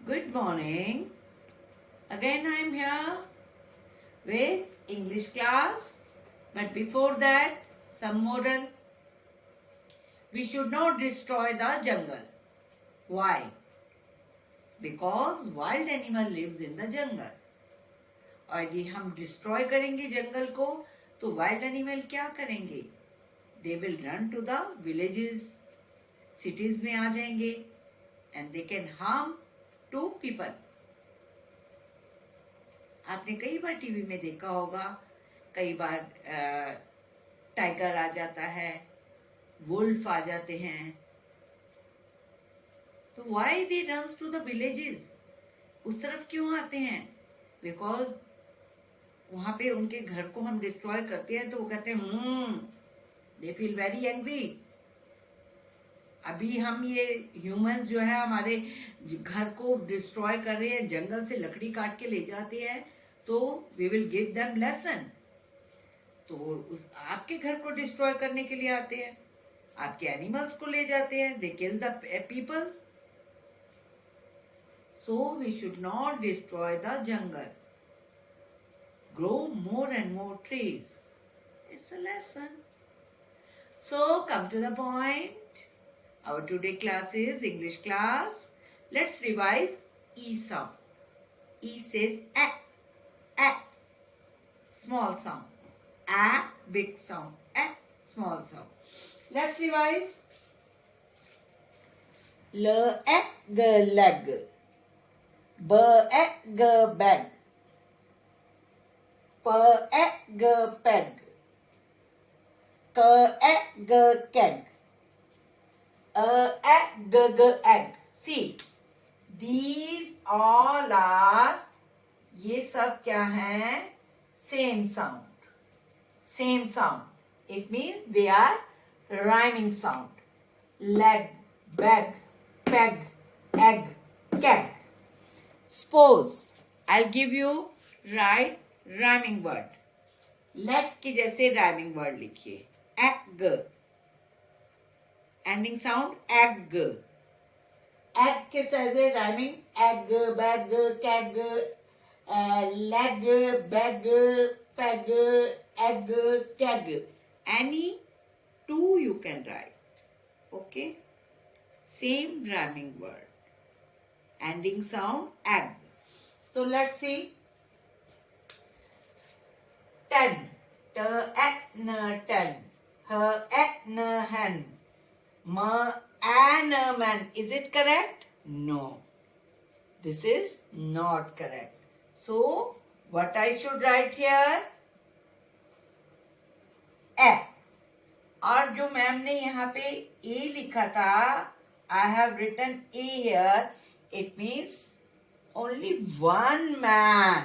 Good morning. Again, I am here with English class. But before that, some moral. We should not destroy the jungle. Why? Because wild animal lives in the jungle. और यदि हम destroy करेंगे जंगल को तो wild animal क्या करेंगे? They will run to the villages, cities में आ जाएंगे and they can harm to people. आपने कई बार टीवी में देखा होगा, कई बार टाइगर आ जाता है, वुल्फ आ जाते हैं. तो why they runs to the villages? उस तरफ क्यों आते हैं? बिकॉज वहां पे उनके घर को हम डिस्ट्रॉय करते हैं तो वो कहते हैं दे फील वेरी एंग्री. अभी हम ये ह्यूमंस जो है हमारे घर को डिस्ट्रॉय कर रहे हैं, जंगल से लकड़ी काट के ले जाते हैं, तो we will give them lesson. तो उस आपके घर को डिस्ट्रॉय करने के लिए आते हैं, आपके एनिमल्स को ले जाते हैं, they kill the people. So we should not destroy the jungle. Grow more and more trees. It's a lesson. So come to the point. Our today class is English class. Let's revise E sound. E says a, a, small sound. A, big sound. A, small sound. Let's revise. L, a, g, leg. B, a, g, bag. P, a, g, peg. K, a, g, keg. A, g, g, egg. See, these all are, ये सब क्या हैं? Same sound. Same sound. It means they are rhyming sound. Leg, bag, peg, egg, keg. Suppose I'll give you right rhyming word. Leg के जैसे rhyming word लिखिए. Egg. Ending sound egg. Egg के जैसे rhyming egg, bag, keg, leg, bag, peg, egg, keg. Any two you can write. Okay? Same rhyming word. Ending sound egg. So let's see. Ten. T, n, ten. H, n, hen. M, an, man. Is it correct? No. This is not correct. So, what I should write here? A. और जो ma'am ने यहाँ पे A लिखा था, I have written A here. It means only one man.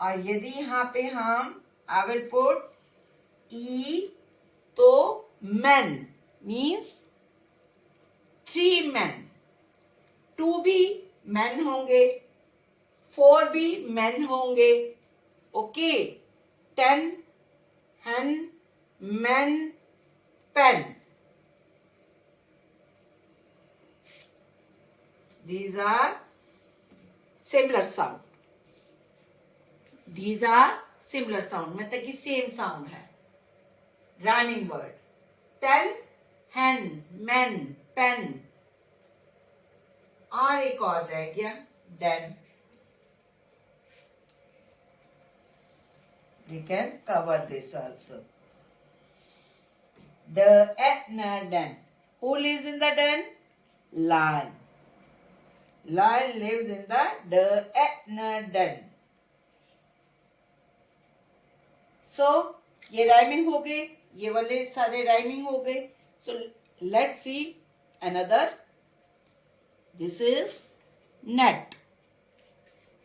और यदि यहाँ पे हम I will put E तो men means 3 men. 2 भी men होंगे, 4 भी men होंगे. Okay. 10 hen, men, pen. These are similar sound. These are similar sound. मतलब कि same sound है. Rhyming word. 10, hen, men, pen. और एक और रह गया, den. We can cover this also. The den. Who lives in the den? Lion. Lion lives in the den. So, ये rhyming हो गए, ये वाले सारे राइमिंग हो गए. So, let's see another. This is net.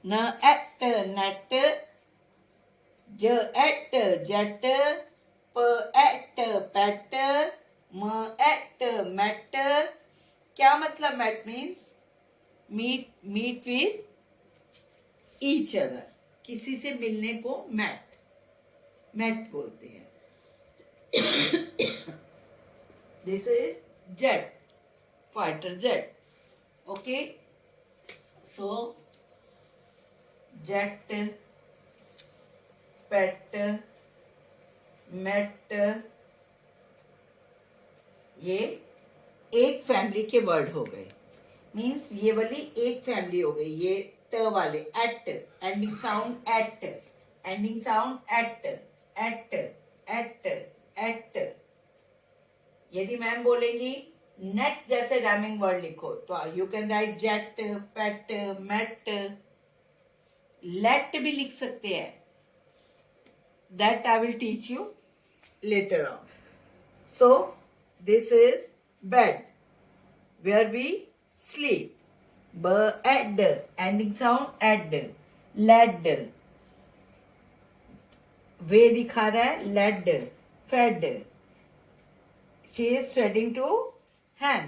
N at net, J at jet, P at pet, M at met. क्या मतलब met means? Meet with each other. किसी से मिलने को met बोलते हैं. This is jet, fighter jet. Okay. So jet, pet, met, ये एक फैमिली के वर्ड हो गए. मीन्स ये वाली एक फैमिली हो गई. ये ट वाले at, ending sound at, ending sound at, at, at, at. यदि मैम बोलेंगी नेट जैसे राइमिंग वर्ड लिखो तो you can write jet, pet, met. Let भी लिख सकते हैं. That I will teach you later on. So this is bed where we sleep. Bed, ending sound ed. Led, वे दिखा रहा है led. Fed, she is feeding to hen.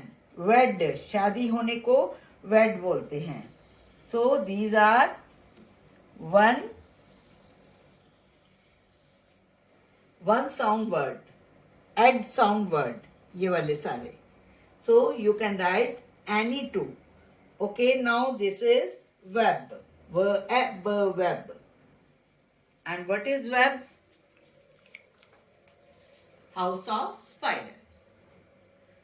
Wed, शादी होने को wed बोलते हैं. So these are one sound word, ed sound word, ये वाले सारे. So you can write any two. Okay, now this is web. Web. And what is web? House of spider.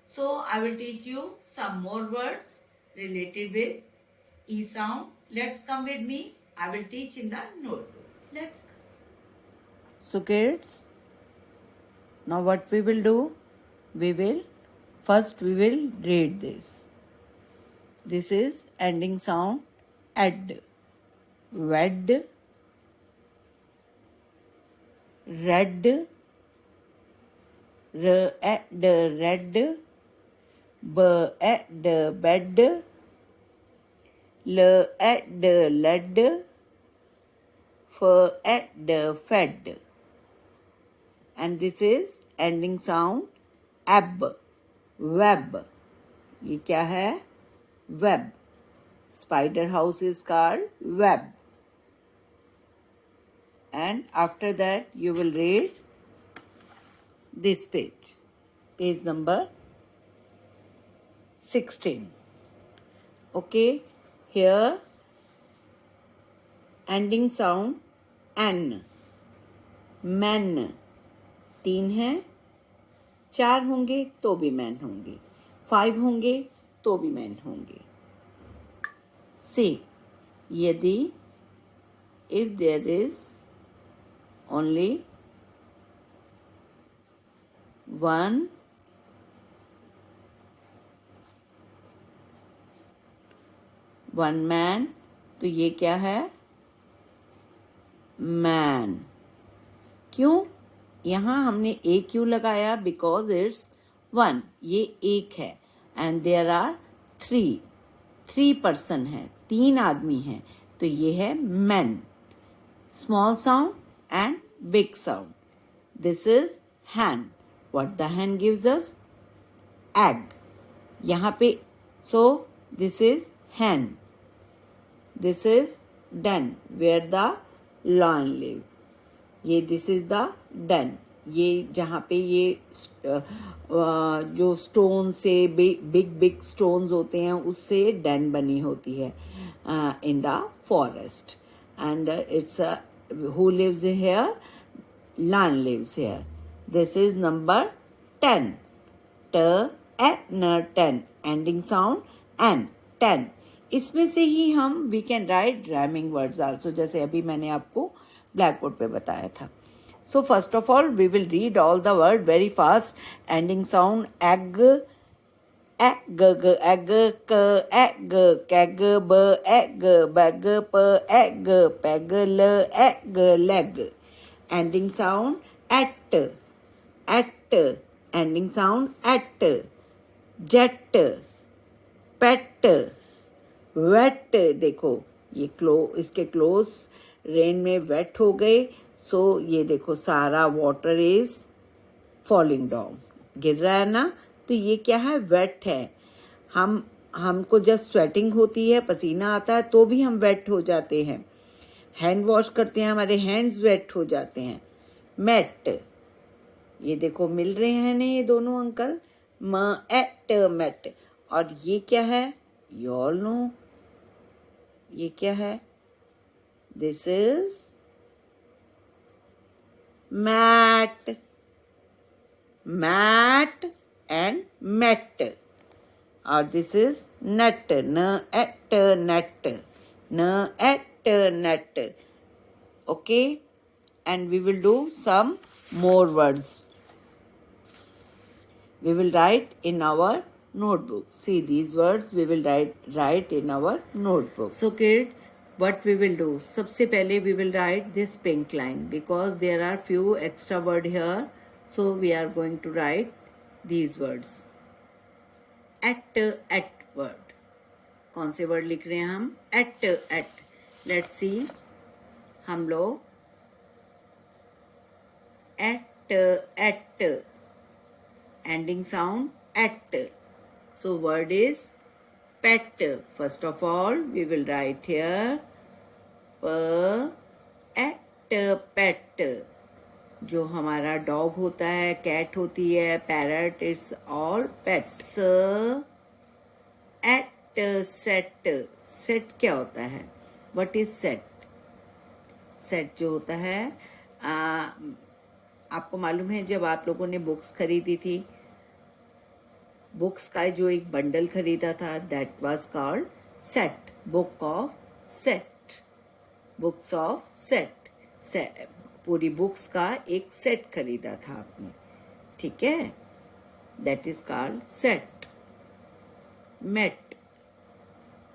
So I will teach you some more words related with E sound. Let's come with me. I will teach in the notebook. Let's come. So kids, now what we will do? First we will read this. This is ending sound ed. Wed, red, red, red, bed, led, fed. And this is ending sound ab. Web. ये क्या है? Web. Spider house is called web. And after that you will read this page. Page number 16. Okay. Here ending sound n. Men. 3 है. 4 होंगे तो भी man होंगे. 5 होंगे तो भी मैन होंगे. से यदि if there is only one man, तो ये क्या है? मैन. क्यों यहाँ हमने ए क्यों लगाया? Because it's 1. ये एक है. एंड देयर आर 3 पर्सन है. 3 आदमी हैं. तो ये है man. Small sound and big sound. This is hen. What the hen gives us? Egg. यहाँ पे so this is hen. This is den where the lion live. ये दिस इज द den. ये जहाँ पे ये जो स्टोन से big stones होते हैं उससे den बनी होती है in the forest. And it's who lives here? Lion lives here. This is number 10. Ten. Ending sound and 10. इसमें से ही हम we can write rhyming words also, जैसे अभी मैंने आपको ब्लैक बोर्ड पे बताया था. So first of all we will read all the word very fast. Ending sound egg, egg, egg, keg, egg, bag, egg, peg, egg, leg. Ending sound at, ending sound at. Jet, pet, wet. देखो ये इसके close rain में wait हो गए. सो ये देखो सारा water is falling down, गिर रहा है ना. तो ये क्या है? वेट है. हमको जब स्वेटिंग होती है, पसीना आता है, तो भी हम वेट हो जाते हैं. हैंड वॉश करते हैं, हमारे हैंड्स वेट हो जाते हैं. मेट. ये देखो मिल रहे हैं ना ये दोनों अंकल. मेट. और ये क्या है? यू ऑल नो ये क्या है? This is mat, mat and met. और this is nut, n at nut, n at nut. Okay, and we will do some more words. We will write in our notebook. See, these words we will write in our notebook. So kids, what we will do? सबसे पहले we will write this pink line because there are few extra word here. So we are going to write these words. At word. कौन से word लिख रहे हैं हम? At. Let's see. हम लोग at ending sound at. So word is pet. First of all we will write here at pet. जो हमारा डॉग होता है, कैट होती है, parrot, it's all pets. At set. Set क्या होता है? What is set? सेट जो होता है, आपको मालूम है जब आप लोगों ने बुक्स खरीदी थी, बुक्स का जो एक बंडल खरीदा था, that was called set. Book of set, books of set. पूरी बुक्स का एक सेट खरीदा था आपने, ठीक है? That is called set. Met,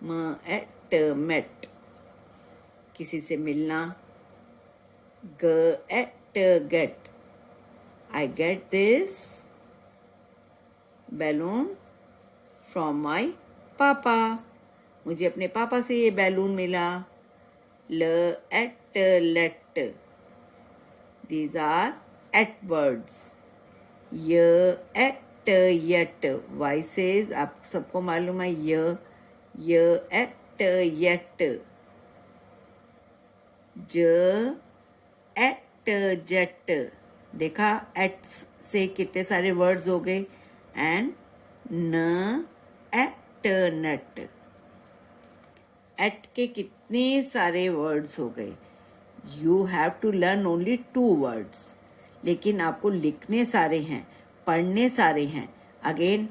met, किसी से मिलना. get. I get this balloon from my papa. मुझे अपने पापा से ये बैलून मिला. let. These are at words. at yet. Why says, आप सबको मालूम है at yet. at jet. देखा, एट से कितने सारे वर्ड्स हो गए. एंड न एट नट. एट के कितने सारे वर्ड्स हो गए. You have to learn only 2 words, लेकिन आपको लिखने सारे हैं, पढ़ने सारे हैं. Again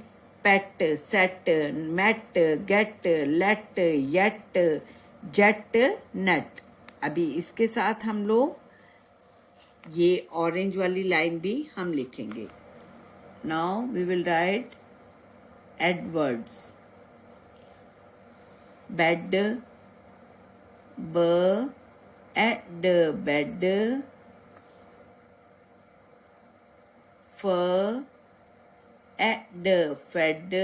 pet, set, met, get, let, yet, jet, nut. अभी इसके साथ हम लोग ये ऑरेंज वाली लाइन भी हम लिखेंगे. Now we will write ed words. Bed, ed bed. Ed fed.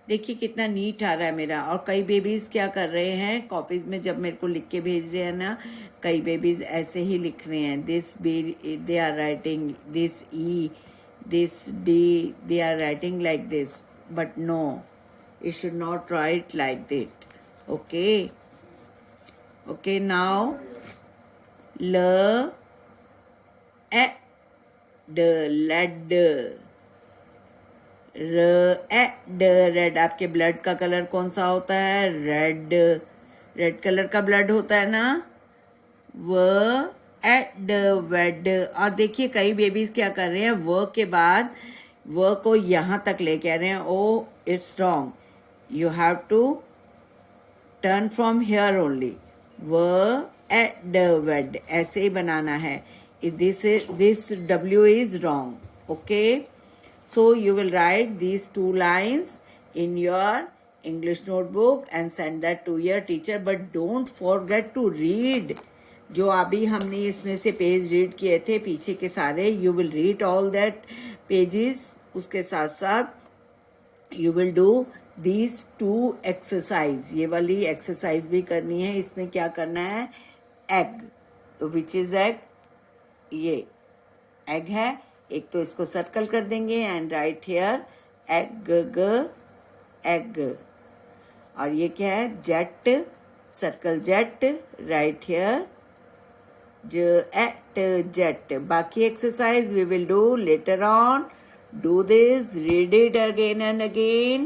देखिए कितना नीट आ रहा है मेरा. और कई बेबीज क्या कर रहे हैं, कॉपीज में जब मेरे को लिख के भेज रहे हैं ना, कई बेबीज ऐसे ही लिख रहे हैं. This b, they are writing this e, this d, they are writing like this. But no, you should not write like this. Okay, now led. Red. आपके ब्लड का कलर कौन सा होता है? रेड. रेड कलर का blood होता है ना. वेड. और देखिए कई बेबीज क्या कर रहे हैं, के बाद को यहाँ तक लेके आ रहे हैं. Oh, it's wrong. You have to turn from here only. वेड ऐसे ही बनाना है. This W is wrong. Okay, so you will write these 2 lines in your English notebook and send that to your teacher, but don't forget to read. जो अभी हमने इसमें से पेज रीड किए थे पीछे के सारे, you will read all that pages. उसके साथ साथ you will do these 2 exercise. ये वाली एक्सरसाइज भी करनी है. इसमें क्या करना है? एग. तो विच इज एग? ये एग है. एक तो इसको सर्कल कर देंगे and write here egg, egg. और ये क्या है? Jet. Circle jet, write here jet. बाकी exercise we will do later on. Do this, read it again and again.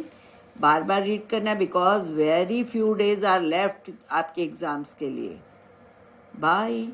बार बार रीड करना है because very few days are left आपके एग्जाम्स के लिए. बाय.